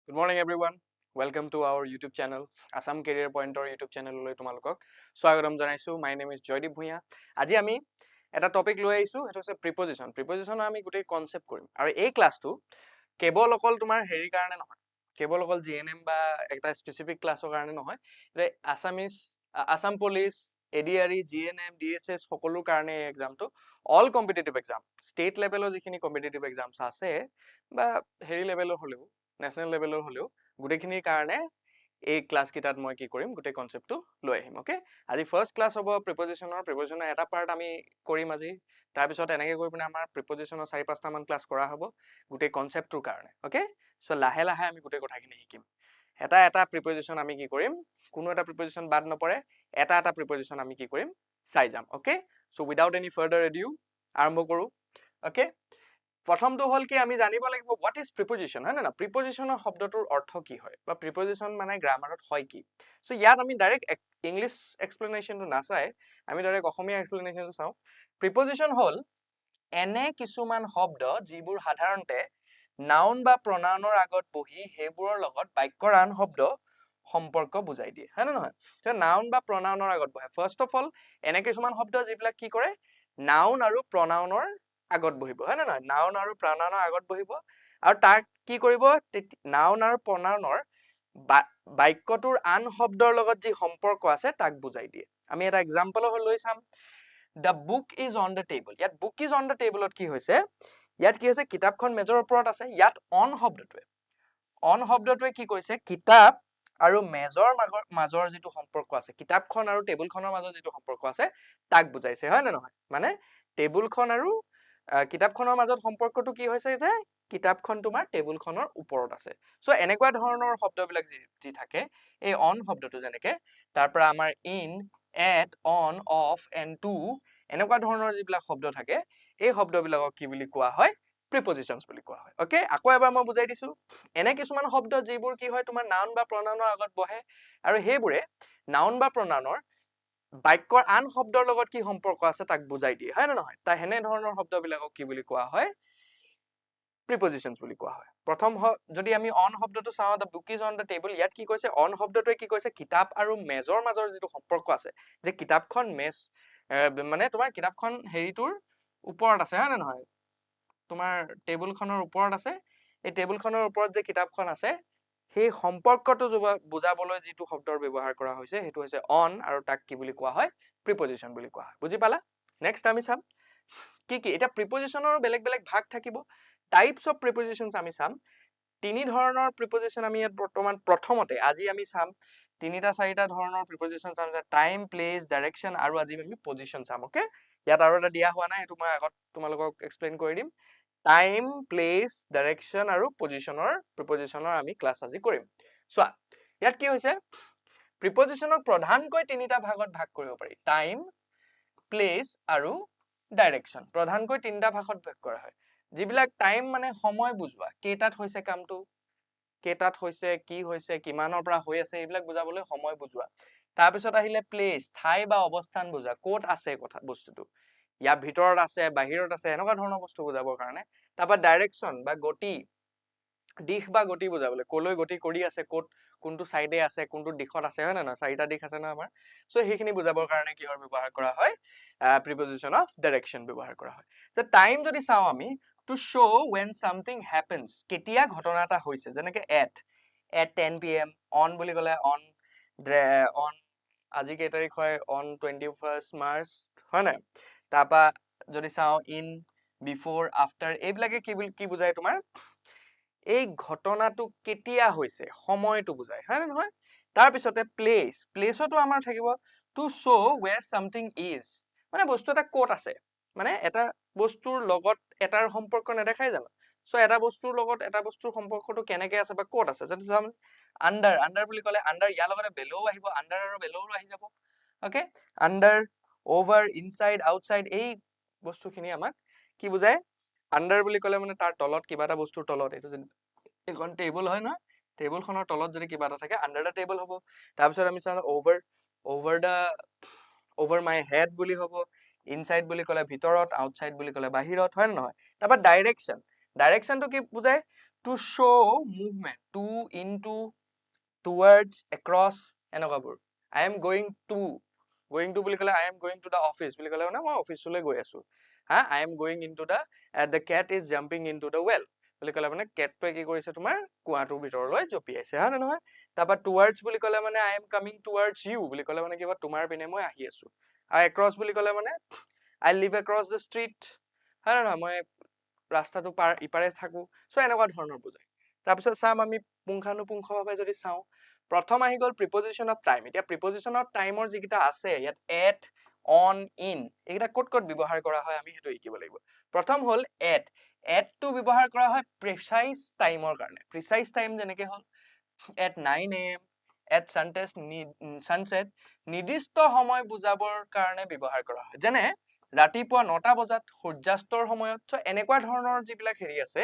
Good morning everyone. Welcome to our YouTube channel. Assam Career Pointer YouTube channel লৈ তোমালোকক স্বাগতম জনাইছো. My name is Joydeep Bhuiya. আজি আমি এটা টপিক লৈ আহিছো, সেইটো হৈছে প্ৰিপজিশন। প্ৰিপজিশনৰ আমি গোটেই কনসেপ্ট কৰিম। আৰু এই ক্লাসটো কেৱল অকল তোমাৰ হেৰি কাৰণে নহয়। কেৱল অকল জিএনএম বা একটা স্পেসিফিক ক্লাসৰ কাৰণে নহয়। এটা Assam police, ADRE, GNM, DSS সকলোৰ কাৰণে এই এক্সামটো অল কম্পিটিটিভ এক্সাম। ষ্টেট লেভেলৰ যিখিনি কম্পিটিটিভ এক্সামছ আছে বা হেৰি লেভেলৰ হ'লেও নেশনেল লেভেলৰ হ'লেও গোটেইখিনিৰ কাৰণে এই ক্লাছ কিটাত মই কি কৰিম গোটেই কনসেপ্টটো লৈ আহিম ওকে আজি ফাৰ্স্ট ক্লাছ হ'ব প্ৰিপজিশনৰ এটা পাৰ্ট আমি কৰিম আজি তাৰ পিছত এনেকৈ কৰি পিনে আমাৰ প্ৰিপজিশনৰ 4-5টা মান ক্লাছ কৰা হ'ব গোটেই কনসেপ্টটোৰ কাৰণে ওকে সো লাহে লাহে আমি গোটেই কথাখিনি শিকিম এটা এটা প্ৰিপজিশন আমি কি কৰিম কোনো এটা প্ৰিপজিশন বাদ নপৰে এটা এটা প্ৰিপজিশন আমি কি কৰিম চাই যাম okay so without any further edu আৰম্ভ কৰো ওকে প্ৰথমটো হল কি আমি জানিব লাগিব what is preposition হয় না প্ৰিপজিশনৰ শব্দটোৰ অৰ্থ কি হয় বা প্ৰিপজিশন মানে গ্ৰামাৰত হয় কি সো ইয়াত আমি ডাইৰেক্ট ইংলিশ এক্সপ্লেনেশনটো নাচাই আমি ডাইৰেক্ট অসমীয়া এক্সপ্লেনেশনটো চাও প্ৰিপজিশন হল এনে কিছুমান শব্দ যিবোৰ সাধাৰণতে নাউন বা প্ৰনাউনৰ আগত বহি হেবোৰৰ লগত বাক্যৰ আন শব্দ সম্পৰ্ক বুজাই দিয়ে হয় না নহয় তো নাউন বা প্ৰনাউনৰ আগত বহে ফাৰ্স্ট অফ অল এনে কিছুমান শব্দ যিবিলাক কি কৰে নাউন আৰু প্ৰনাউনৰ আগত বহিব হয় না নহয় নাউন আৰু প্ৰনাউনৰ আগত বহিব আৰু তাক কি কৰিব নাউন আৰু প্ৰনাউনৰ বাক্যটোৰ আন শব্দৰ লগত যি সম্পৰ্ক আছে তাক বুজাই দিয়ে আমি এটা এক্সাম্পল লৈ চাম the book is on the table ইয়াত book is on the table কি হৈছে ইয়াত কি হৈছে কিতাপখন মেজৰ ওপৰত আছে ইয়াত on শব্দটোৱে কি কৈছে কিতাপ আৰু মেজৰ মাজৰ যিটো সম্পৰ্ক আছে কিতাপখন আৰু টেবুলখনৰ মাজৰ যিটো সম্পৰ্ক আছে তাক বুজাইছে হয় না নহয় মানে টেবুলখন আৰু কিতাপখনৰ মাজত সম্পৰ্কটো কি হৈছে যে কিতাপখন তোমাৰ টেবুলখনৰ ওপৰত আছে সো এনেকুৱা ধৰণৰ শব্দবিলাক যি থাকে এই অন শব্দটো যেনেকে তাৰ পৰা আমাৰ in at on of and to এনেকুৱা ধৰণৰ যিবিলাক শব্দ থাকে এই শব্দবিলাকক কি বুলি কোৱা হয় প্ৰিপজিশনছ বুলি কোৱা হয় ওকে আকৌ এবাৰ মই বুজাই দিছো এনে কিছুমান শব্দ যিবোৰ কি হয় তোমাৰ নাউন বা প্ৰনাউনৰ আগত বহে আৰু সেইবোৰে নাউন বা প্ৰনাউনৰ বাক্যৰ আন শব্দৰ লগত কি সম্পৰ্ক আছে তাক বুজাই দিয়ে হয় না নহয় তা হেনে ধৰণৰ শব্দবিলাকক কি বুলি কোৱা হয় প্ৰিপজিশনছ বুলি কোৱা হয় প্ৰথম যদি আমি অন শব্দটো চাও the book is on the table ইয়াত কি কৈছে অন শব্দটোৱে কি কৈছে কিতাপ আৰু মেজৰ মাজৰ যিটো সম্পৰ্ক আছে যে কিতাপখন মেজ মানে তোমাৰ কিতাপখন হেৰিটোৰ ওপৰত আছে হয় না নহয় তোমাৰ টেবুলখনৰ ওপৰত আছে এই টেবুলখনৰ ওপৰত যে কিতাপখন আছে সেই সম্পৰ্কটো বুজাবলৈ যিটো শব্দৰ ব্যৱহাৰ কৰা হৈছে সেইটো হৈছে অন আৰু তাক কি বুলি কোৱা হয় প্ৰিপজিশন বুলি কোৱা হয় বুজি পালা নেক্সট আমি চাম কি কি এটা প্ৰিপজিশনৰ বেলেগ বেলেগ ভাগ থাকিব টাইপস অফ প্ৰিপজিশনছ আমি চাম তিনি ধৰণৰ প্ৰিপজিশন আমি ইয়াত বৰ্তমান প্ৰথমতে আজি আমি চাম তিনিটা চাৰিটা ধৰণৰ প্ৰিপজিশন চাম যে টাইম প্লেস ডাইৰেকশন আৰু আজি আমি পজিশন চাম ওকে ইয়াত আৰু এটা দিয়া হোৱা নাই সেইটো মই আগত তোমালোকক এক্সপ্লেইন কৰি দিম টাইম প্লেস ডাইৰেকশন আৰু পজিশনৰ প্ৰিপজিশনৰ আমি ক্লাস আজি কৰিম চোৱা ইয়াত কি হৈছে প্ৰিপজিশনক প্ৰধানকৈ তিনিটা ভাগত ভাগ কৰিব পাৰি টাইম প্লেস আৰু ডাইৰেকশন প্ৰধানকৈ তিনিটা ভাগত ভাগ কৰা হয় যিবিলাক টাইম মানে সময় বুজোৱা কেইটাত হৈছে কামটো কেইটাত হৈছে কি হৈছে কিমানৰ পৰা হৈ আছে এইবিলাক বুজাবলৈ সময় বুজোৱা তাৰ পিছত আহিলে প্লেস ঠাই বা অৱস্থান বুজোৱা ক'ত আছে কথা বস্তুটো ইয়াৰ ভিতৰত আছে বাহিৰত আছে এনেকুৱা ধৰণৰ বস্তু বুজাবৰ কাৰণে তাৰপৰা ডাইৰেকশন বা গতি দিশ বা গতি বুজাবলৈ কলৈ গতি কৰি আছে ক'ত কোনটো সাইডে আছে কোনটো দিশত আছে হয় না চাৰিটা দিশ আছে না আমাৰ সো সেইখিনি বুজাবৰ কাৰণে কিহৰ ব্যৱহাৰ কৰা হয় প্ৰিপজিশন অফ ডাইৰেকশন ব্যৱহাৰ কৰা হয় যে টাইম যদি চাও আমি to show when something happens কেতিয়া ঘটনা এটা হৈছে যেনেকে at 10 pm on বুলি ক'লে on আজি কেই তাৰিখ হয় on 21st March হয় না তাৰপা যদি চাও in before after এইবিলাকে কি বুজায় তোমাৰ এই ঘটনাটো কেতিয়া হৈছে সময়টো বুজায় হয় না নহয় তাৰ পিছতে প্লেসটো আমাৰ থাকিব to show where something is মানে বস্তু এটা ক'ত আছে মানে এটা বস্তুৰ লগত এটাৰ সম্পৰ্ক নেদেখাই জানো সো এটা বস্তুৰ লগত এটা বস্তুৰ সম্পৰ্কটো কেনেকৈ আছে বা ক'ত আছে যদি চাম আন্ডাৰ বুলি ক'লে আন্ডাৰ ইয়াৰ লগতে বেলো আহিব আন্ডাৰ আৰু বেলো আহি যাব okay under over inside outside এই বস্তুখিনি আমাক কি বুজায় আন্ডাৰ বুলি ক'লে মানে তাৰ তলত কিবা এটা বস্তুৰ তলত এইটো এখন টেবুল হয় না টেবুলখনৰ তলত যদি কিবা এটা থাকে আন্ডাৰ দা টেবুল হ'ব তাৰপিছত আমি চাওঁ over my head বুলি হ'ব ইনসাইড বুলি ক'লে ভিতৰত আউটসাইড বুলি ক'লে বাহিৰত হয় নহয় তাৰপৰা ডাইৰেকশন ডাইৰেকশ্যনটো কি বুজায় to show' movement to into towards across এনেকুৱাবোৰ আই এম গোয়িং টু বুলি ক'লে I am going to the office বুলি ক'লে মানে মই অফিচলৈ গৈ আছো হা I am going in to the cat is jumping in to the well বুলি ক'লে মানে কেটটোৱে কি কৰিছে তোমাৰ কুৱাটোৰ ভিতৰলৈ জঁপিয়াইছে হয় নে নহয় তাৰপৰা টুৱাৰ্ডছ বুলি ক'লে মানে I am coming towards you বুলি ক'লে মানে কিবা তোমাৰ পিনে মই আহি আছো আৰু এক্ৰছ বুলি ক'লে মানে I live across the street হয় নে নহয় মই ৰাস্তাটো ইপাৰে থাকো চ' এনেকুৱা ধৰণৰ বুজায় তাৰপিছত চাম আমি পুংখানুপুংখভাৱে যদি চাওঁ প্ৰথম আহি গ'ল প্ৰিপজিশ্যন অফ টাইম এতিয়া প্ৰিপজিশ্যন অফ টাইমৰ যিকেইটা আছে ইয়াত এট অন ইন এইকেইটা ক'ত ক'ত ব্যৱহাৰ কৰা হয় আমি সেইটো শিকিব লাগিব প্ৰথম হ'ল এটটো ব্যৱহাৰ কৰা হয় প্ৰিচাইজ টাইমৰ কাৰণে প্ৰিচাইজ টাইম যেনেকে হ'ল at 9 AM at sunset নিৰ্দিষ্ট সময় বুজাবৰ কাৰণে ব্যৱহাৰ কৰা হয় যেনে ৰাতিপুৱা 9টা বজাত সূৰ্যাস্তৰ সময়ত এনেকুৱা ধৰণৰ যিবিলাক হেৰি আছে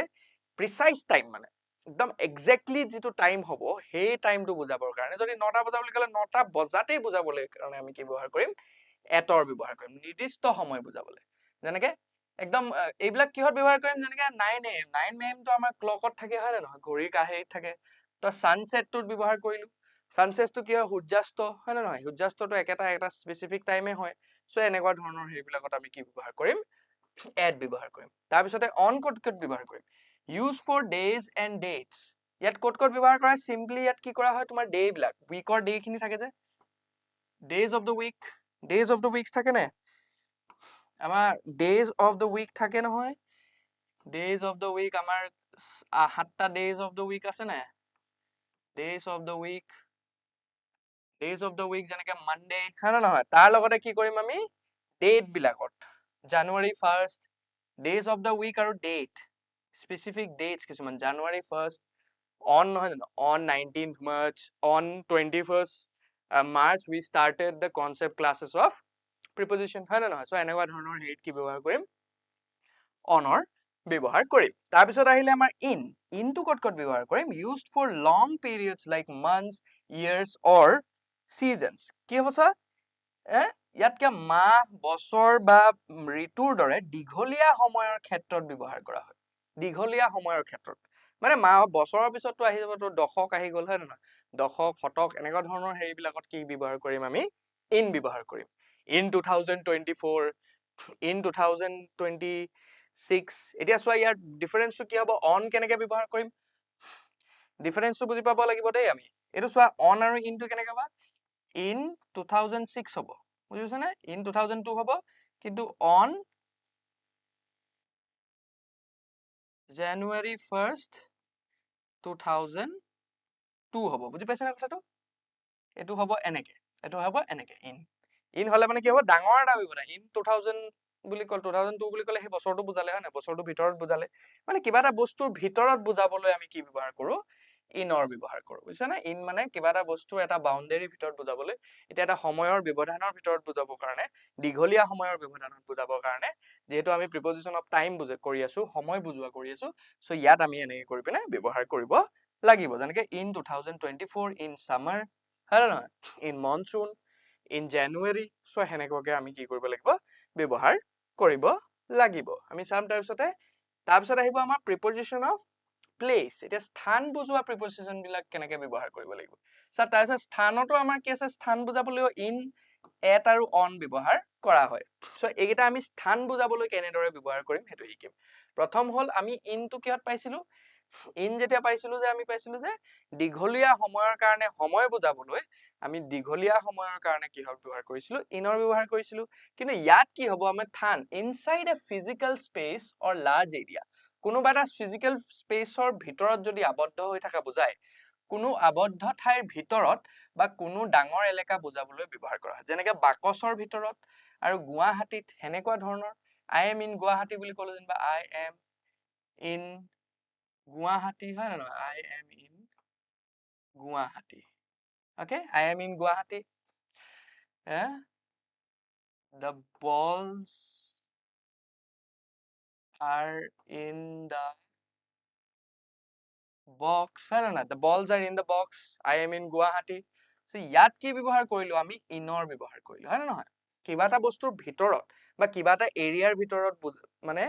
প্ৰিচাইজ টাইম মানে একদম এক্সেক্টলি যিটো টাইম হ'ব সেই টাইমটো বুজাবৰ কাৰণে যদি 9টা বজা বুলি ক'লে 9টা বজাতেই বুজাবলৈ কাৰণে আমি কি ব্যৱহাৰ কৰিম এটৰ ব্যৱহাৰ কৰিম নিৰ্দিষ্ট সময় বুজাবলৈ যেনেকে একদম এইবিলাক কিহত ব্যৱহাৰ কৰিম যেনেকে 9 AM টো আমাৰ ক্লকত থাকে হয় নে নহয় ঘড়ীৰ কাহিনীত থাকে তো সানসেটটোত ব্যৱহাৰ কৰিলো সানসেটটো কি হয় সূৰ্যাস্ত হয় নে নহয় সূৰ্যাস্তটো এটা স্পেসিফিক টাইমে হয় সো এনেকুৱা ধৰণৰ হেৰিবিলাকত আমি কি ব্যৱহাৰ কৰিম এট ব্যৱহাৰ কৰিম তাৰপিছতে অন ক'ত ক'ত ব্যৱহাৰ কৰিম use for days and dates ইয়াত ক'ত ক'ত ব্যৱহাৰ কৰা চিম্পলি ইয়াত কি কৰা হয় তোমাৰ ডে বিলাক উইকৰ ডে খিনি থাকে যে ডেজ অফ দ্য উইক থাকে নে আমাৰ ডেজ অফ দ্য উইক থাকে নহয় ডেজ অফ দ্য উইক আমাৰ 7টা ডেজ অফ দ্য উইক আছে নে days of the week যেনেকে Monday হয় না নহয় তাৰ লগতে কি কৰিম আমি ডেট বিলাকত January 1st days of the week আৰু date specific dates কিছুমান January 1st on নহয় জানো on 19th March on 21st March we started the concept classes of preposition হয় না নহয় সো এনেকুৱা ধৰণৰ হেৰিত কি ব্যৱহাৰ কৰিম অনৰ ব্যৱহাৰ কৰিম তাৰপিছত আহিলে আমাৰ ইনটো ক'ত ক'ত ব্যৱহাৰ কৰিম used for long periods like months years or seasons কি হ'ব ছাৰ ইয়াতকে মাহ বছৰ বা ঋতুৰ দৰে দীঘলীয়া সময়ৰ ক্ষেত্ৰত ব্যৱহাৰ কৰা হয় দীঘলীয়া সময়ৰ ক্ষেত্ৰত মানে মাহ বছৰৰ পিছতটো আহি যাব তো দশক আহি গ'ল হয় নহয় দশক শতক এনেকুৱা ধৰণৰ হেৰিবিলাকত কি ব্যৱহাৰ কৰিম আমি ইন ব্যৱহাৰ কৰিম in 2024 in 2026 এতিয়া চোৱা ইয়াৰ ডিফাৰেন্সটো কি হ'ব অন কেনেকে ব্যৱহাৰ কৰিম ডিফাৰেন্সটো বুজি পাব লাগিব দেই আমি এইটো চোৱা অন আৰু ইনটো কেনেকে বা in 2006 হ'ব বুজি পাইছা নে in 2002 হ'ব কিন্তু on January 1st 2002 হ'ব বুজি পাইছা নে কথাটো এইটো হ'ব এনেকে ইন হলে মানে কি হ'ব ডাঙৰ এটা ব্যৱধান ইন 2000 বুলি কল 2002 বুলি ক'লে সেই বছৰটো বুজালে হয় না বছৰটো ভিতৰত বুজালে মানে কিবা এটা বস্তুৰ ভিতৰত বুজাবলৈ আমি কি ব্যৱহাৰ কৰো ইনৰ ব্যৱহাৰ কৰো বুজিছা নে ইন মানে কিবা এটা বস্তু এটা বাউণ্ডাৰীৰ ভিতৰত বুজাবলৈ এতিয়া এটা সময়ৰ ব্যৱধানৰ ভিতৰত বুজাবৰ কাৰণে দীঘলীয়া সময়ৰ ব্যৱধানত বুজাবৰ কাৰণে যেহেতু আমি প্ৰিপজিশন অফ টাইম কৰি আছো সময় বুজোৱা কৰি আছো সো ইয়াত আমি এনেকৈ কৰি পিনে ব্যৱহাৰ কৰিব লাগিব যেনেকে ইন 2024 ইন সামাৰ হয় নহয় in monsoon in January so হেনেকুৱাকে আমি কি কৰিব লাগিব ব্যৱহাৰ কৰিব লাগিব আমি চাম তাৰপিছত আহিব আমাৰ প্ৰিপজিশন অফ প্লেচ এতিয়া স্থান বুজোৱা প্ৰিপজিশন বিলাক কেনেকে ব্যৱহাৰ কৰিব লাগিব স্যাৰ তাৰপিছত স্থানতো আমাৰ কি আছে স্থান বুজাবলৈ ইন এট আৰু অন ব্যৱহাৰ কৰা হয় সো এইকেইটা আমি স্থান বুজাবলৈ কেনেদৰে ব্যৱহাৰ কৰিম সেইটো শিকিম প্ৰথম হ'ল আমি ইনটো কিহত পাইছিলো ইন যেতিয়া পাইছিলো যে দীঘলীয়া সময়ৰ কাৰণে সময় বুজাবলৈ আমি দীঘলীয়া সময়ৰ কাৰণে কিহৰ ব্যৱহাৰ কৰিছিলো ইনৰ ব্যৱহাৰ কৰিছিলো কিন্তু ইয়াত কি হ'ব আমাৰ স্থান inside a physical space or large area কোনোবা এটা ফিজিক্যাল স্পেসৰ ভিতৰত যদি আবদ্ধ হৈ থকা বুজায় কোনো আবদ্ধ ঠাইৰ ভিতৰত বা কোনো ডাঙৰ এলেকা বুজাবলৈ ব্যৱহাৰ কৰা হয় যেনেকে বাকচৰ ভিতৰত আৰু গুৱাহাটীত হেনেকুৱা ধৰণৰ I am in গুৱাহাটী বুলি ক'লো যেনিবা I am in গুৱাহাটী হয় না I am in Guwahati okay I am in Guwahati the balls are in the box হয় না the balls are in the box I am in Guwahati so ইয়াত কি ব্যৱহাৰ কৰিলো আমি ইনৰ ব্যৱহাৰ কৰিলো হয় না নহয় কিবা এটা বস্তুৰ ভিতৰত বা কিবা এটা এৰিয়াৰ ভিতৰত মানে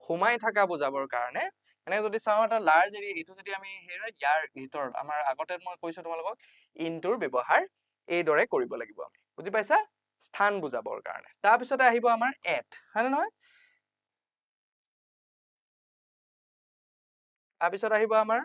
সোমাই থকা বুজাবৰ কাৰণে এনে যদি চাওঁ এটা লাৰ্জ এৰিয়া, এইটো যদি আমি ইয়াৰ ভিতৰত আমাৰ আগতে মই কৈছো তোমালোকক ইনটোৰ ব্যৱহাৰ এইদৰে কৰিব লাগিব আমি, বুজি পাইছা? স্থান বুজাবৰ কাৰণে। তাৰপিছতে আহিব আমাৰ এট, হয়নে নহয়? তাৰপিছত আহিব আমাৰ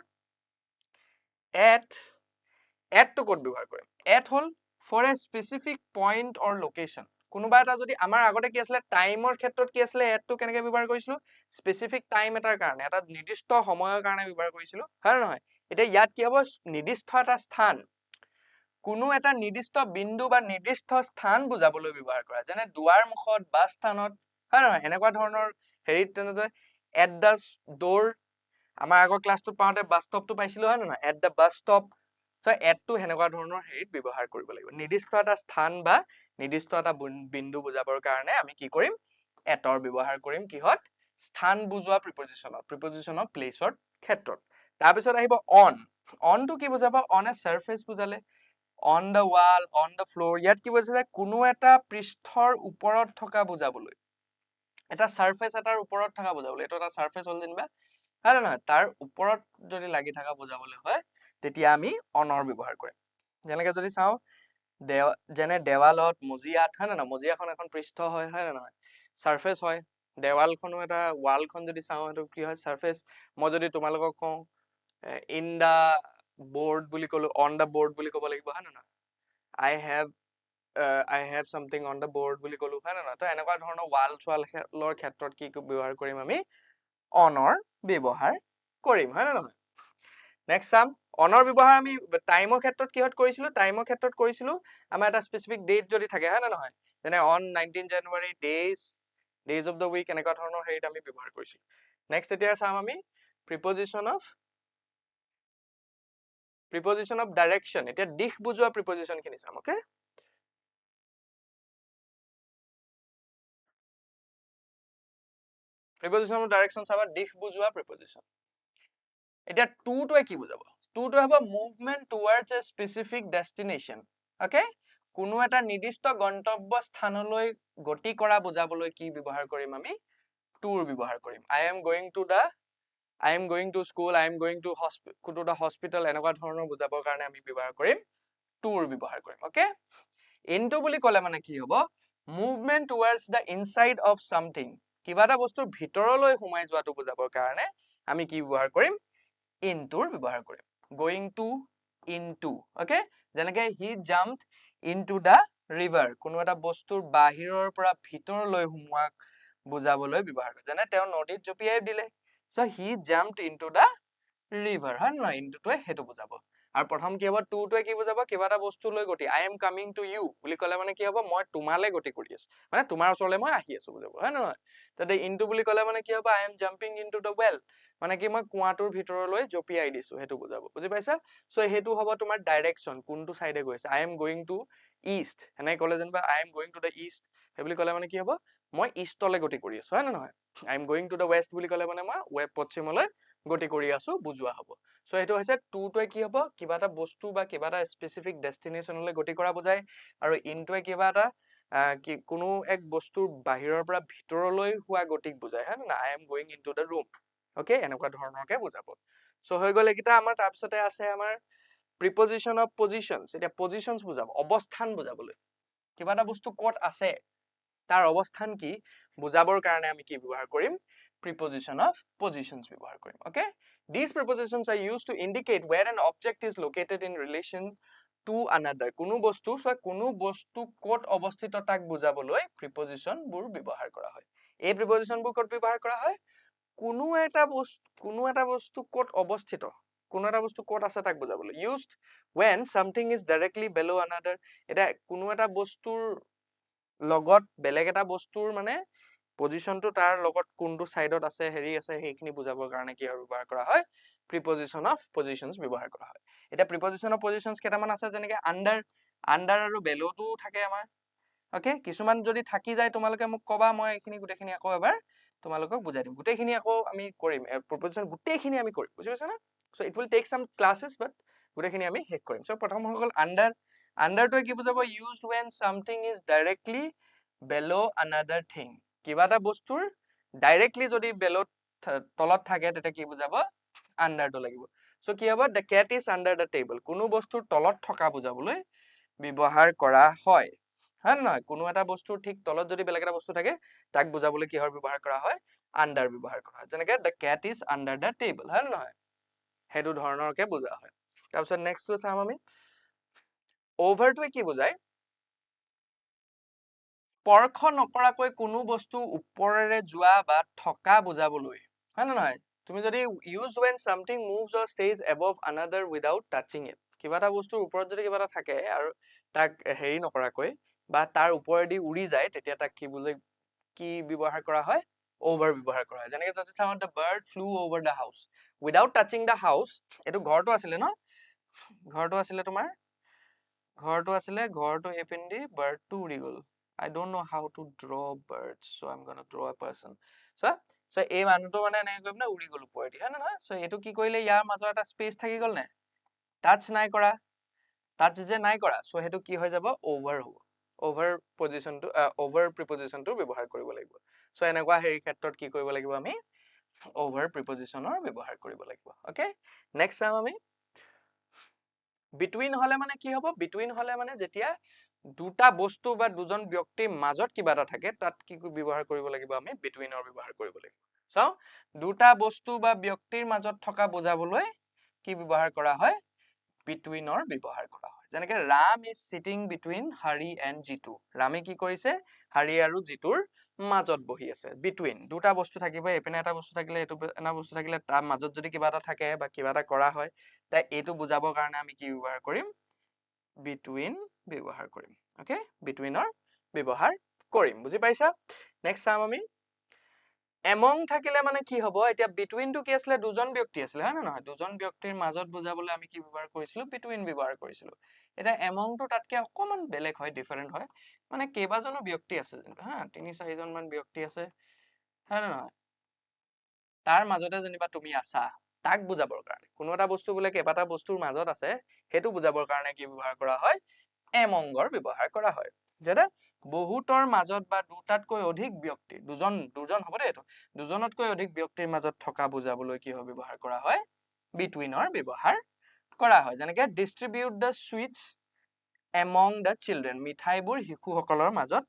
এটটো ক'ত ব্যৱহাৰ কৰিম? এট হ'ল for a specific point or location. কোনোবা এটা যদি আমাৰ আগতে কি আছিলে টাইমৰ ক্ষেত্ৰত কি আছিলে এটটো কেনেকে ব্যৱহাৰ কৰিছিলো? স্পেচিফিক টাইম এটাৰ কাৰণে, এটা নিৰ্দিষ্ট সময়ৰ কাৰণে ব্যৱহাৰ কৰিছিলো, হয় নে নহয়? এতিয়া ইয়াত কি হ'ব? নিৰ্দিষ্ট এটা স্থান, কোনো এটা নিৰ্দিষ্ট বিন্দু বা নিৰ্দিষ্ট স্থান বুজাবলৈ ব্যৱহাৰ কৰা, যেনে দুৱাৰ মুখত, বাছ স্থানত, হয় নে নহয়? এনেকুৱা ধৰণৰ হেৰিত তেনেদৰে এট দ্য ডোৰ, আমাৰ আগৰ ক্লাছটোত পাওঁতে বাছ ষ্টপটো পাইছিলো, হয় নে নহয়? At the bus stop. So' এটটো সেনেকুৱা ধৰণৰ হেৰিত ব্যৱহাৰ কৰিব লাগিব। নিৰ্দিষ্ট এটা স্থান বা নিৰ্দিষ্ট এটা বিন্দু বুজাবৰ কাৰণে আমি কি কৰিম? এটৰ ব্যৱহাৰ কৰিম কিহত? স্থান বুজোৱা প্ৰিপজিশ্যন অফ প্লেচৰ ক্ষেত্ৰত। তাৰপিছত আহিব অন। অনটো কি বুজাব? অন এ চাৰফেচ বুজালে, on the wall, on the floor. ইয়াত কি বুজাইছে? কোনো এটা পৃষ্ঠৰ ওপৰত থকা বুজাবলৈ, এটা চাৰফেচ এটাৰ ওপৰত থকা বুজাবলৈ, এইটো এটা চাৰফেচ হ'ল যেনিবা, হয় নে নহয়? তাৰ ওপৰত যদি লাগি থকা বুজাবলৈ হয় তেতিয়া আমি অনৰ ব্যৱহাৰ কৰিম। যেনেকে যদি চাওঁ যেনে দেৱালত, মজিয়াত, হয় নে নহয়? মজিয়াখন এখন পৃষ্ঠ হয়, হয় নে নহয়? চাৰফেচ হয়। দেৱালখনো এটা, ৱালখন যদি চাওঁ সেইটো কি হয়? চাৰফেচ। মই যদি তোমালোকক কওঁ ইন দা বৰ্ড বুলি ক'লো, অন দা বৰ্ড বুলি ক'ব লাগিব, হয় নে নহয়? I have something on the board বুলি ক'লো, হয় নে নহয়? তো এনেকুৱা ধৰণৰ ৱাল চোৱালৰ ক্ষেত্ৰত কি ব্যৱহাৰ কৰিম আমি? অনৰ ব্যৱহাৰ কৰিম, হয় নে নহয়? নেক্সট চাম, অনৰ ব্যৱহাৰ আমি টাইমৰ ক্ষেত্ৰত কিহত কৰিছিলো? টাইমৰ ক্ষেত্ৰত কৰিছিলো আমাৰ এটা স্পেচিফিক ডেট যদি থাকে, হয় নে নহয়? যেনে on 19 January, days of the week, এনেকুৱা ধৰণৰ হেৰিত আমি ব্যৱহাৰ কৰিছিলো। নেক্সট এতিয়া চাম আমি প্ৰিপজিশ্যন অফ ডাইৰেকশ্যন। এতিয়া দিশ বুজোৱা প্ৰিপজিশ্যন খিনি চাম, অকে? প্ৰিপজিশ্যন অফ ডাইৰেকশ্যন চাবা, দিশ বুজোৱা প্ৰিপজিশ্যন। এতিয়া টুটোৱে কি বুজাব? টুটোৱে হ'ব মুভমেণ্ট টুৱাৰ্ডছ এ স্পেচিফিক ডেষ্টিনেশ্যন, অকে? কোনো এটা নিৰ্দিষ্ট গন্তব্য স্থানলৈ গতি কৰা বুজাবলৈ কি ব্যৱহাৰ কৰিম আমি? টুৰ ব্যৱহাৰ কৰিম। I am going to school, I am going to the hospital, এনেকুৱা ধৰণৰ বুজাবৰ কাৰণে আমি ব্যৱহাৰ কৰিম টুৰ ব্যৱহাৰ কৰিম, অকে? ইনটু বুলি ক'লে মানে কি হ'ব? Movement towards the inside of something, কিবা এটা বস্তুৰ ভিতৰলৈ সোমাই যোৱাটো বুজাবৰ কাৰণে আমি কি ব্যৱহাৰ কৰিম? ইনটুৰ ব্যৱহাৰ কৰিম। Going to, into, okay? যেনেকে he jumped into the river, কোনো এটা বস্তুৰ বাহিৰৰ পৰা ভিতৰলৈ সোমোৱাক বুজাবলৈ ব্যৱহাৰ কৰে। যেনে তেওঁ নদীত জঁপিয়াই দিলে, so' he jumped into the river, হয় নে নহয়? ইনটুটোৱে সেইটো বুজাব। আৰু প্ৰথম কি হ'ব? টুটোৱে কি বুজাব? কিবা এটা বস্তুলৈ গতি, I am coming to you বুলি ক'লে মানে কি হ'ব? মই তোমালে গতি কৰি আছো, মানে তোমাৰ ওচৰলৈ মই আহি আছো বুজাব, হয় নে নহয়? তাতে ইনটু বুলি ক'লে মানে কি হ'ব? I am jumping into the well, মানে কি মই কুঁৱাটোৰ ভিতৰলৈ জঁপিয়াই দিছো, সেইটো বুজাব, বুজি পাইছা? চ' সেইটো হ'ব তোমাৰ ডাইৰেকশ্যন, কোনটো চাইডে গৈ আছে। I am going to east, এনেকে ক'লে যেনিবা I am going to the east, সেই বুলি ক'লে মানে কি হ'ব? মই ইষ্টলৈ গতি কৰি আছো, হয় নে নহয়? I am going to the west বুলি ক'লে মানে মই পশ্চিমলৈ গতি কৰি আছো বুজোৱা হ'ব। চ' সেইটো হৈছে টুটোৱে কি হ'ব? কিবা এটা বস্তু বা কিবা এটা স্পেচিফিক ডেষ্টিনেশ্যনলৈ গতি কৰা বুজায়, আৰু ইনটোৱে কিবা এটা কোনো এক বস্তুৰ বাহিৰৰ পৰা ভিতৰলৈ হোৱা গতিক বুজায়, হয় নে? I am going into the room, okay? এনেকুৱা ধৰণৰকে বুজাব। চ' হৈ গ'ল এইকেইটা আমাৰ। তাৰপিছতে আছে আমাৰ প্ৰিপজিশ্যন অফ পজিশ্যনছ। এতিয়া পজিশ্যনছ বুজাব, অৱস্থান বুজাবলৈ, কিবা এটা বস্তু ক'ত আছে তাৰ অৱস্থান কি বুজাবৰ কাৰণে আমি কি ব্যৱহাৰ কৰিম? Preposition of positions ব্যৱহাৰ কৰিম, okay? These prepositions are used to indicate where an object is located in relation to another. কোনো বস্তু ক'ত অৱস্থিত তাক বুজাবলৈ preposition বোৰ ব্যৱহাৰ কৰা হয়। এই preposition বোৰ ক'ত ব্যৱহাৰ কৰা হয়? কোনো এটা বস্তু ক'ত অৱস্থিত, কোনো এটা বস্তু ক'ত আছে তাক বুজাবলৈ। Used when something is directly below another. এটা কোনো এটা বস্তুৰ লগত বেলেগ এটা বস্তুৰ মানে পজিশ্যনটো তাৰ লগত কোনটো চাইডত আছে হেৰি আছে সেইখিনি বুজাবৰ কাৰণে কি ব্যৱহাৰ কৰা হয়? প্ৰিপজিশ্যন অফ পজিশ্যনছ ব্যৱহাৰ কৰা হয়। এতিয়া প্ৰিপজিশ্যন অফ পজিশ্যনছ কেইটামান আছে, যেনেকে আণ্ডাৰ আৰু বেল'টো থাকে আমাৰ, অকে? কিছুমান যদি থাকি যায় তোমালোকে মোক ক'বা, মই এইখিনি গোটেইখিনি আকৌ এবাৰ তোমালোকক বুজাই দিম। গোটেইখিনি আকৌ আমি কৰিম, প্ৰিপজিশ্যন গোটেইখিনি আমি কৰিম, বুজি পাইছা না? চ' ইট উইল টেক চাম ক্লাছেছ, বাট গোটেইখিনি আমি শেষ কৰিম। চ' প্ৰথম হৈ গ'ল আণ্ডাৰ। আণ্ডাৰটোৱে কি বুজাব? Used when something is directly below another thing. কিবা এটা বস্তুৰ ডাইৰেক্টলি যদি বেলত তলত থাকে তেতিয়া কি বুজাব আন্ডাৰটো লাগিব সো কি হ'ব the cat is under the table কোনো বস্তুৰ তলত থকা বুজাবলৈ ব্যৱহাৰ কৰা হয় হয় নহয় কোনো এটা বস্তুৰ ঠিক তলত যদি বেলেগ এটা বস্তু থাকে তাক বুজাবলৈ কিহৰ ব্যৱহাৰ কৰা হয় আন্ডাৰ ব্যৱহাৰ কৰা হয় যেনেকৈ the cat is under the table হয় নহয় হেতু ধৰণৰকে বুজা হয় তাৰপিছত নেক্সটটো চাম আমি ওভাৰটোৱে কি বুজায় স্পৰ্শ নকৰাকৈ কোনো বস্তু ওপৰেৰে যোৱা বা থকা বুজাবলৈ হয় নহয় তুমি যদি use when something moves or stays above another without touching it কিবা এটা বস্তুৰ ওপৰত যদি কিবা এটা থাকে আৰু তাক হেৰি নকৰাকৈ বা তাৰ ওপৰেদি উৰি যায় তেতিয়া তাক কি বুজায় কি ব্যৱহাৰ কৰা হয় over ব্যৱহাৰ কৰা হয় যেনেকৈ যদি চাওঁ the bird flew over the house without touching the house এটো ঘৰটো আছিলে ন ঘৰটো আছিলে তোমাৰ ঘৰটো এপিন্দি bird টো উৰি গ'ল I don't know how to draw birds so I'm gonna draw a person so এই মানুহটো মানে এনেকৈ গৈ পিনে উৰি গ'ল ওপৰেদি হয় নহয় so এইটো কি কৰিলে ইয়াৰ মাজৰ এটা স্পেচ থাকি গ'ল নে টাচ নাই কৰা টাচ যে নাই কৰা so হেতু কি হৈ যাব over হ'ব over পজিশনটো over প্ৰিপজিশনটো ব্যৱহাৰ কৰিব লাগিব so এনেকুৱা হেৰি ক্ষেত্ৰত কি কৰিব লাগিব আমি over প্ৰিপজিশনৰ ব্যৱহাৰ কৰিব লাগিব ওকে নেক্সট চাম আমি between হলে মানে কি হ'ব between হলে মানে যেতিয়া দুটা বস্তু বা দুজন ব্যক্তিৰ মাজত কিবা এটা থাকে তাত কি ব্যৱহাৰ কৰিব লাগিব আমি betweenৰ ব্যৱহাৰ কৰিব লাগিব চাও দুটা বস্তু বা ব্যক্তিৰ মাজত থকা বুজাবলৈ কি ব্যৱহাৰ কৰা হয় betweenৰ ব্যৱহাৰ কৰা হয় যেনেকৈ Ram is sitting between Hari and Jitu ৰামে কি কৰিছে Hari আৰু জিতুৰ মাজত বহি আছে between দুটা বস্তু থাকিব এপিনে এটা বস্তু থাকিলে এটো এটা বস্তু থাকিলে তাৰ মাজত যদি কিবা এটা থাকে বা কিবা এটা কৰা হয় তাই এটো বুজাবৰ কাৰণে আমি কি ব্যৱহাৰ কৰিম between ব্যৱহাৰ কৰিম ওকে betweenৰ ব্যৱহাৰ কৰিম বুজি পাইছা নেক্সট চাম আমি among থাকিলে মানে কি হ'ব এতিয়া between টো কি আছিল দুজন ব্যক্তি আছিল হয় না নহয় দুজন ব্যক্তিৰ মাজত বুজাবলৈ আমি কি ব্যৱহাৰ কৰিছিলো between ব্যৱহাৰ কৰিছিলো এটা among টো তাতকে অকমান বেলেগ হয় ডিফাৰেন্ট হয় মানে কেইবাজনো ব্যক্তি আছে হা তিনি চাৰিজন মান ব্যক্তি আছে হয় না নহয় তাৰ মাজতে যেনিবা তুমি আছা তাক বুজাবৰ কাৰণে কোনো এটা বস্তু বোলে কেইবাটা বস্তুৰ মাজত আছে হেতু বুজাবৰ কাৰণে কি ব্যৱহাৰ কৰা হয় amongৰ ব্যৱহাৰ কৰা হয় যেনে বহুতৰ মাজত বা দুটাতকৈ অধিক ব্যক্তি দুজন হ'ব দে এটো দুজনতকৈ অধিক ব্যক্তিৰ মাজত থকা বুজাবলৈ কি হয় ব্যৱহাৰ কৰা হয় betweenৰ ব্যৱহাৰ কৰা হয় যেনেকৈ distribute the sweets among the children মিঠাইবোৰ শিশুসকলৰ মাজত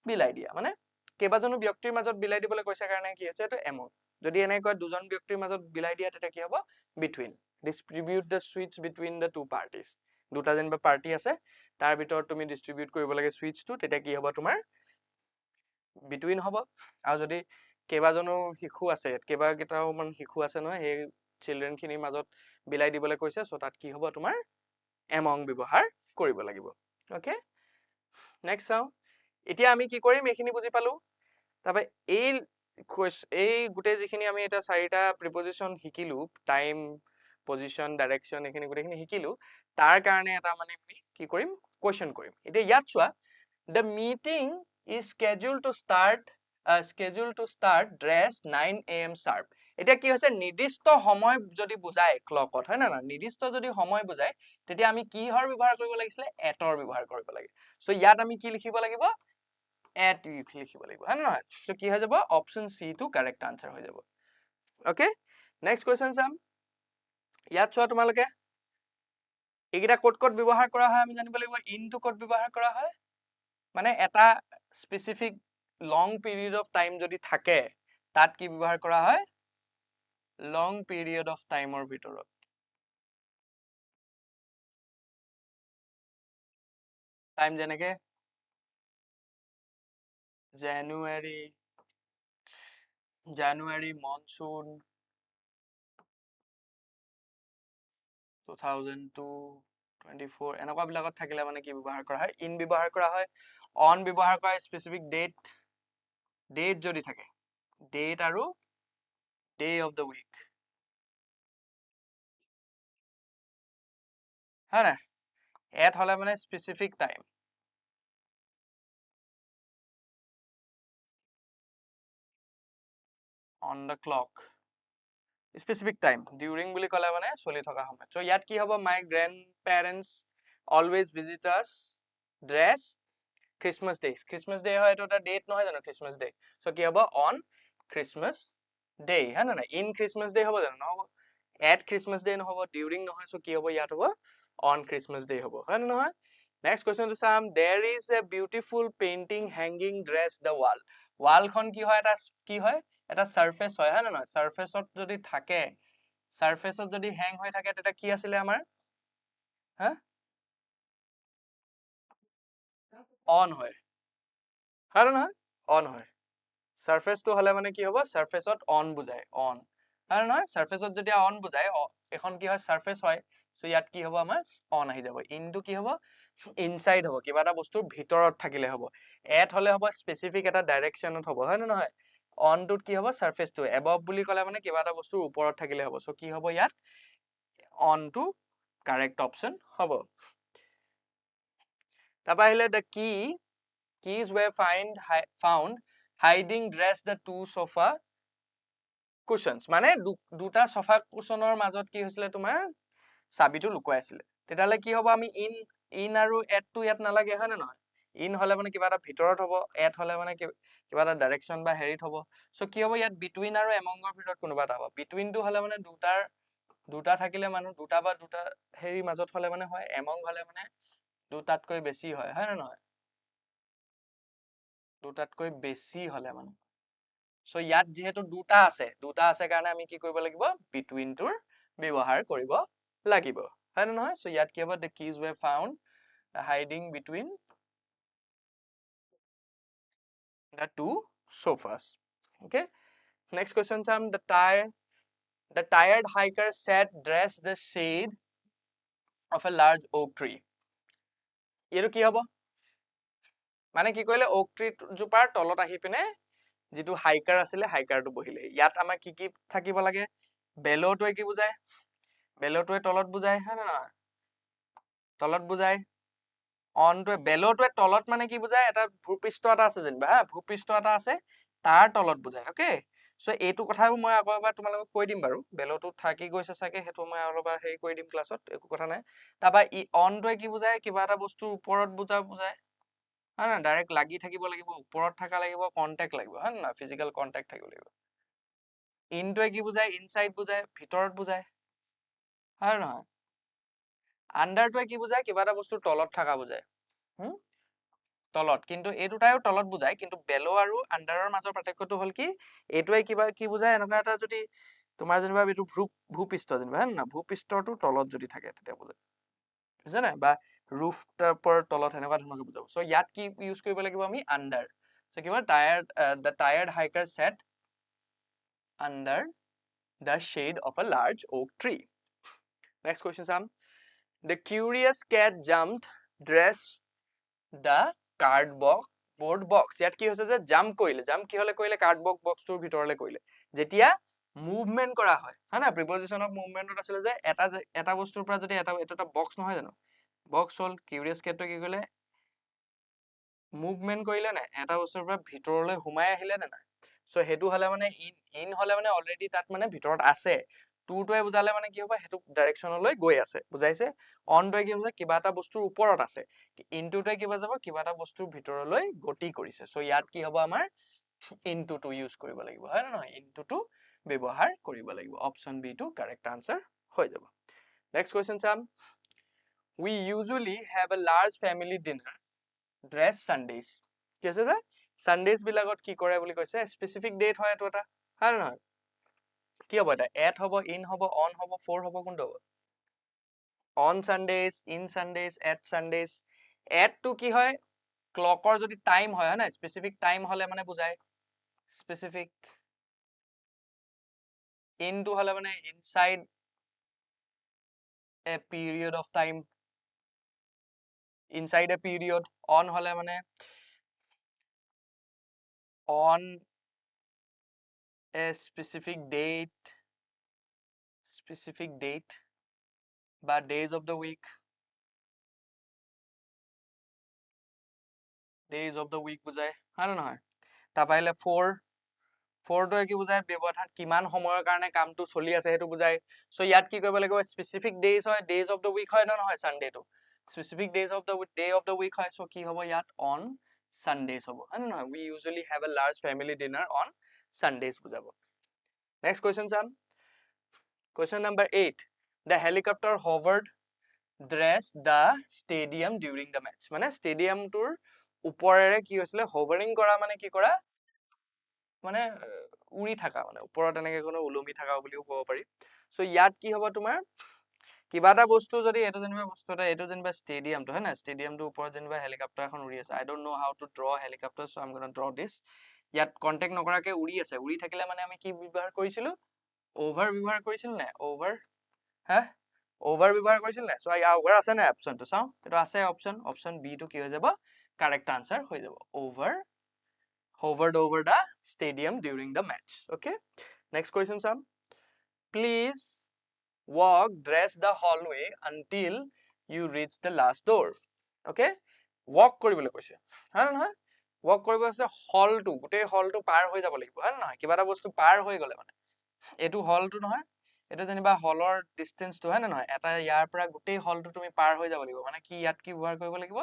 বিলাই দিয়া মানে কেইবাজনো ব্যক্তিৰ মাজত বিলাই দিবলৈ কৈছে কাৰণে কি হৈছে এটো among যদি এনেকৈ দুজন ব্যক্তিৰ মাজত বিলাই দিয়া তেতিয়া কি হ'ব between distribute the sweets between the two parties দুটা যেনিবা পাৰ্টি আছে তাৰ ভিতৰত তুমি ডিস্ট্ৰিবিউট কৰিব লাগে সুইটছটো তেতিয়া কি হ'ব তোমাৰ between হ'ব আৰু যদি কেইবাজনো শিশু আছে কেইবাকেইটাও মান শিশু আছে নহয় সেই চিলড্ৰেন খিনিৰ মাজত বিলাই দিবলৈ কৈছে সো তাত কি হ'ব তোমাৰ among ব্যৱহাৰ কৰিব লাগিব ওকে নেক্সট চাও এতিয়া আমি কি কৰিম এইখিনি বুজি পালো তাৰপা এই গোটেই যিখিনি আমি এটা চাৰিটা প্ৰিপজিশন শিকিলো টাইম পজিশন ডাইৰেকশন এইখিনি গোটেইখিনি শিকিলো তাৰ কাৰণে এটা মানে আমি কি কৰিম কোৱেশ্চন কৰিম এতিয়া ইয়াত চোৱা the meeting is scheduled to start dress 9 am sharp এতিয়া কি হৈছে নিৰ্দিষ্ট সময় যদি বুজায় ক্লকত হয় না না নিৰ্দিষ্ট যদি সময় বুজায় তেতিয়া আমি কিহৰ ব্যৱহাৰ কৰিব লাগিছিলে এটৰ ব্যৱহাৰ কৰিব লাগে সো ইয়াত আমি কি লিখিব লাগিব at লিখিব লাগিব হয় নহয় সো কি হৈ যাব অপচন সি টো কাৰেক্ট আনসাৰ হৈ যাব ওকে নেক্সট কোৱেশ্চন চাম ইয়াত চোৱা তোমালোকে এইকেইটা ক'ত ক'ত ব্যৱহাৰ কৰা হয় আমি জানিব লাগিব ইনটো ক'ত ব্যৱহাৰ কৰা হয় মানে এটা specific long period of time যদি থাকে তাত কি ব্যৱহাৰ কৰা হয় লং পিৰিয়ড অফ টাইমৰ ভিতৰত টাইম যেনেকে জানুৱাৰী মনসুন 2002-24 এনেকুৱা বিলাকত থাকিলে মানে কি ব্যৱহাৰ কৰা হয় ইন ব্যৱহাৰ কৰা হয় অন ব্যৱহাৰ কৰা স্পেসিফিক ডেট যদি থাকে ডেট আৰু ডে অফ দ্য উইক হয় না এট হলে মানে specific time on the clock specific time during বুলি কলে মানে চলি থকা সময় so ইয়াত কি হ'ব my grandparents always visit us dress Christmas day হয় এটো এটা ডেট নহয় জানো Christmas day so কি হ'ব on Christmas ডে হয় না ইন খ্ৰীষ্টমাছ ডে হ'ব জানো নহ'ব এট খ্ৰীষ্টমাছ ডে নহ'ব ডিউৰিং নহয় চ' কি হ'ব ইয়াত হ'ব অন খ্ৰীষ্টমাছ ডে হ'ব হয় নে নহয় নেক্সট কুৱেশ্যনটো চাম there is a beautiful painting hanging ড্ৰেছ দ্য ৱাল ৱালখন কি হয় এটা চাৰফেচ হয় নে নহয় চাৰফেচত যদি থাকে চাৰফেচত যদি হেং হৈ থাকে তেতিয়া কি আছিলে আমাৰ হা অন হয় নে নহয় অন হয় সাৰফেসটো হলে মানে কি হ'ব সাৰফেসত অন বুজায় অন আৰু নহয় সাৰফেসত যেতিয়া অন বুজায় এখন কি হয় সাৰফেস হয় সো ইয়াত কি হ'ব আমাৰ অন আহি যাব ইনটো কি হ'ব ইনসাইড হ'ব কিবা এটা বস্তুৰ ভিতৰত থাকিলে হ'ব এট হলে হ'ব স্পেসিফিক এটা ডাইৰেকশনত হ'ব হয় নে নহয় অনটোত কি হ'ব সাৰফেসটো এবভ বুলি ক'লে মানে কিবা এটা বস্তুৰ ওপৰত থাকিলে হ'ব সো কি হ'ব ইয়াত অনটো কাৰেক্ট অপচন হ'ব তাৰপা আহিলে the keys were found hiding dress the two sofa cushions মানে দুটা সোফা কুশনৰ মাজত কি হৈছিলে তোমাৰ চাবিটো লুকুৱাই আছিলে তেতিয়ালে কি হ'ব আমি ইন আৰু এট টো ইয়াত নালাগে হয় নে নহয় ইন হলে মানে কিবা এটা ভিতৰত হ'ব এট হলে মানে কিবা এটা ডাইৰেকশন বা হেৰিত হ'ব সো কি হ'ব ইয়াত বিটুইন আৰু এমংৰ ভিতৰত কোনোবা এটা হ'ব বিটুইন টো হলে মানে দুটা থাকিলে মানুহ দুটা বা দুটা হেৰি মাজত হলে মানে হয় এমং হলে মানে দুটাতকৈ বেছি হয় হয় নে নহয় দুটাতকৈ বেছি হলে মানে সো ইয়াত যেহেতু দুটা আছে কাৰণে আমি কি কৰিব লাগিব বিটুইন টোৰ ব্যৱহাৰ কৰিব লাগিব হয় নে নহয় সো ইয়াত কি হ'ব the keys were found hiding between the two sofas okay next question চাম the tired hiker sat dressed the shade of a large oak tree এইটো কি হ'ব মানে কি কৰিলে ওক ট্ৰি জোপাৰ তলত আহি পিনে যিটো হাইকাৰ আছিলে হাইকাৰটো বহিলে ইয়াত আমাৰ কি থাকিব লাগে বেলটোৱে কি বুজায় বেলটোৱে তলত বুজায় হয় নে নহয় তলত বুজায় অনটোৱে বেলটোৱে তলত মানে কি বুজায় এটা ভূপৃষ্ঠ এটা আছে যেনিবা হা ভূপৃষ্ঠ এটা আছে তাৰ তলত বুজায় ওকে সো এইটো কথাও মই আকৌ এবাৰ তোমালোকক কৈ দিম বাৰু বেলটো থাকি গৈছে চাগে সেইটো মই অলপ হেৰি কৰি দিম ক্লাছত একো কথা নাই তাৰপা অনটোৱে কি বুজায় কিবা এটা বস্তুৰ ওপৰত বুজায় হয় না ডাইৰেক্ট লাগি থাকিব লাগিব ওপৰত থকা লাগিব কন্টেক্ট লাগিব হয় না ফিজিক্যাল কন্টেক্ট থাকিব লাগিব ইনটোৱে কি বুজায় ইনসাইড বুজায় ভিতৰত বুজায় হয় নহয় আন্ডাৰটোৱে কি বুজায় কিবা এটা বস্তুৰ তলত থকা বুজায় তলত কিন্তু এই দুটাও তলত বুজায় কিন্তু বেলো আৰু আন্ডাৰৰ মাজৰ পাৰ্থক্যটো হ'ল কি এইটোৱে কিবা কি বুজায় এনেকুৱা এটা যদি তোমাৰ যেনিবা এইটো ভূপৃষ্ঠ যেনিবা হয় না ভূপৃষ্ঠটো তলত যদি থাকে তেতিয়া বুজায় বুজিছা নাই বা roof টপৰ তলত এনেকুৱা ধৰণকে বুজাব সো ইয়াত কি ইউজ কৰিব লাগিব আমি আন্ডাৰ সো কি হয় the tired hiker sat under the shade of a large oak tree next question চাম the curious cat jumped dressed the cardboard box ইয়াত কি হৈছে যে জাম্প কৰিলে জাম্প কি হলে কৰিলে কাৰ্ডবৰ্ড বক্সটোৰ ভিতৰলে কৰিলে যেতিয়া মুভমেন্ট কৰা হয় না প্ৰিপজিশন অফ মুভমেন্টত আছিলে যে এটা বস্তুৰ পৰা যদি এটা বক্স নহয় জানো বক্স হল কিউৰিয়াছ কেটটো কি কৰিলে মুভমেন্ট কৰিলে নাই এটা বস্তুৰ পৰা ভিতৰলৈ সোমাই আহিলে নে নাই সো হেতু হলে মানে ইন হলে মানে অলৰেডি তাত মানে ভিতৰত আছে টুটোৱে বুজালে মানে কি হ'ব হেতু ডাইৰেকশনলৈ গৈ আছে বুজাইছে অনটোৱে কি বুজায় কিবা এটা বস্তুৰ ওপৰত আছে ইনটোৱে কি বুজাব কিবা এটা বস্তুৰ ভিতৰলৈ গতি কৰিছে সো ইয়াত কি হ'ব আমাৰ ইনটুটো ইউজ কৰিব লাগিব হয় না নহয় ইনটুটো ব্যৱহাৰ কৰিব লাগিব অপচন বি টো কাৰেক্ট আনসাৰ হৈ যাব নেক্সট কোৱেশ্চন চাম we usually have a large family dinner dress Sundays কি আছে যে Sundays বিলাকত কি কৰে বুলি কৈছে স্পেসিফিক ডেট হয় এটো এটা হয় না নহয় কি হ'ব এটা এট হ'ব ইন হ'ব অন হ'ব ফৰ হ'ব কোনটো হ'ব on Sundays in Sundays at Sundays at টো কি হয় ক্লকৰ যদি টাইম হয় না স্পেসিফিক টাইম হলে মানে বুজায় স্পেসিফিক in টো হলে মানে inside a period of time inside a period on হলে মানে on a specific date বা days of the week বুজায় হয় না নহয় তাৰ পাইলে ফৰটোৱে কি বুজায় ব্যৱধান কিমান সময়ৰ কাৰণে কামটো চলি আছে হেতু বুজায় সো ইয়াত কি কৰিব লাগিব স্পেসিফিক ডেজ হয় ডেজ অফ দ্য উইক হয় না নহয় সানডেটো specific days of the day of the week হয় সো কি হ'ব ইয়াত অন সানডেজ হ'ব হয় না নহয় we usually have a large family dinner on Sundays বুজাব নেক্সট কুৱেশ্যন চাম question number 8 the helicopter hovered dress the stadium during the match মানে ষ্টেডিয়ামটোৰ ওপৰেৰে কি হৈছিলে hovering কৰা মানে কি কৰা মানে উৰি থাকা মানে ওপৰত এনেকে কোনো উলমি থাকা বুলিও ক'ব পাৰি সো ইয়াত কি হ'ব তোমাৰ কিবা এটা বস্তু যদি এটো যেনিবা বস্তু এটা এটো যেনিবা ষ্টেডিয়ামটো হয় না ষ্টেডিয়ামটোৰ ওপৰত যেনিবা হেলিকপ্টাৰ এখন উৰি আছে I don't know how to draw helicopter so I am gonna draw this ইয়াত কন্টেক্ট নকৰাকে উৰি আছে উৰি থাকিলে মানে আমি কি ব্যৱহাৰ কৰিছিলো ওভাৰ ব্যৱহাৰ কৰিছিল নে ওভাৰ হা ওভাৰ ব্যৱহাৰ কৰিছিল নে সো ওভাৰ আছে নে অপচনটো চাও এটো আছে অপচন বি টো কি হৈ যাব কাৰেক্ট আনসাৰ হৈ যাব over hovered over the stadium during the match okay next question sam please walk dress the hallway until you reach the last door okay walk কৰিবলৈ কৈছে হয় নহয় walk কৰিব আছে হলটো গোটেই হলটো পাৰ হৈ যাব লাগিব হয় নহয় কিবা এটা বস্তু পাৰ হৈ গলে মানে এটো হলটো নহয় এটা যেনিবা হলৰ ডিসটেন্সটো হয় নহয় এটা ইয়াৰ পৰা গোটেই হলটো তুমি পাৰ হৈ যাব লাগিব মানে কি ইয়াত কি ব্যৱহাৰ কৰিব লাগিব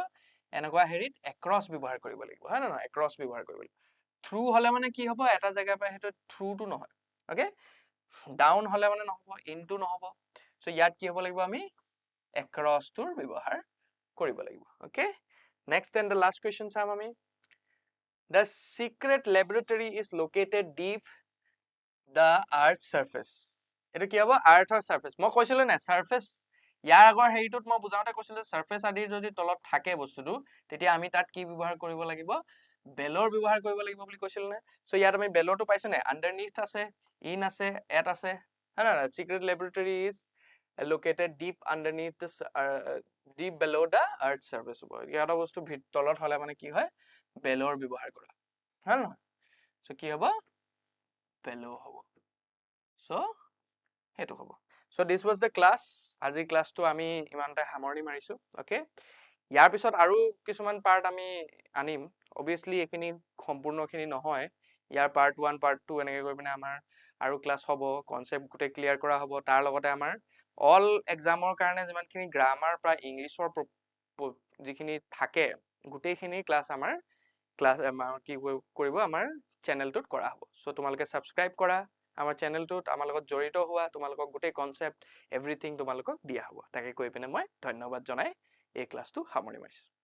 এনেকুৱা হেৰিত এক্ৰছ ব্যৱহাৰ কৰিব লাগিব হয় নহয় এক্ৰছ ব্যৱহাৰ কৰিব লাগিব থ্ৰু হলে মানে কি হ'ব এটা জায়গাৰ পৰা হেটো থ্ৰুটো নহয় ওকে ডাউন হলে মানে নহব ইনটু নহব সো ইয়াত কি হ'ব লাগিব আমি এক্ৰছ টুৰ ব্যৱহাৰ কৰিব লাগিব okay next and the last question চাম আমি the secret laboratory is located deep the earth's surface এটো কি হ'ব আৰ্থৰ সাৰফেস মই কৈছিলো না সাৰফেস ইয়াৰ আগৰ হেৰিটোত মই বুজাওতে কৈছিলো সাৰফেস আদিৰ যদি তলত থাকে বস্তুটো তেতিয়া আমি তাত কি ব্যৱহাৰ কৰিব লাগিব বেলৰ ব্যৱহাৰ কৰিব লাগিব বুলি কৈছিল না সো ইয়াত আমি বেলৰটো পাইছো না আন্ডাৰনিথ আছে ইন আছে এট আছে হয় না secret laboratory is located deep underneath the deep below the earth surface ইয়াৰ বস্তু তলত হলে মানে কি হয় বেলৰ ব্যৱহাৰ কৰা হয় না সো কি হ'ব বেলো হ'ব সো হেতু হ'ব so this was the class আজি ক্লাসটো আমি ইমানটা সামৰণি মাৰিছো ওকে ইয়াৰ পিছত আৰু কিছুমান পাৰ্ট আমি আনিম obviously এখিনি সম্পূৰ্ণখিনি নহয় ইয়াৰ পাৰ্ট 1 পাৰ্ট 2 এনেকৈ গৈ পিনে আমাৰ আৰু ক্লাস হ'ব কনসেপ্ট গুটে ক্লিয়াৰ কৰা হ'ব তাৰ লগতে আমাৰ অল এক্সামৰ কাৰণে যিমানখিনি গ্ৰামাৰ প্ৰায় ইংলিছৰ যিখিনি থাকে গুটেখিনি ক্লাস আমাৰ কি কৰিব আমাৰ চেনেলটোত কৰা হ'ব সো তোমালোকে সাবস্ক্ৰাইব কৰা আমাৰ চেনেলটোত আমাৰ লগত জড়িত হোৱা তোমালোকক গুটে কনসেপ্ট এভৰিথিং তোমালোকক দিয়া হ'ব তাকে কৈ পিনে মই ধন্যবাদ জনাই এই ক্লাসটো সামৰণি মাৰিছো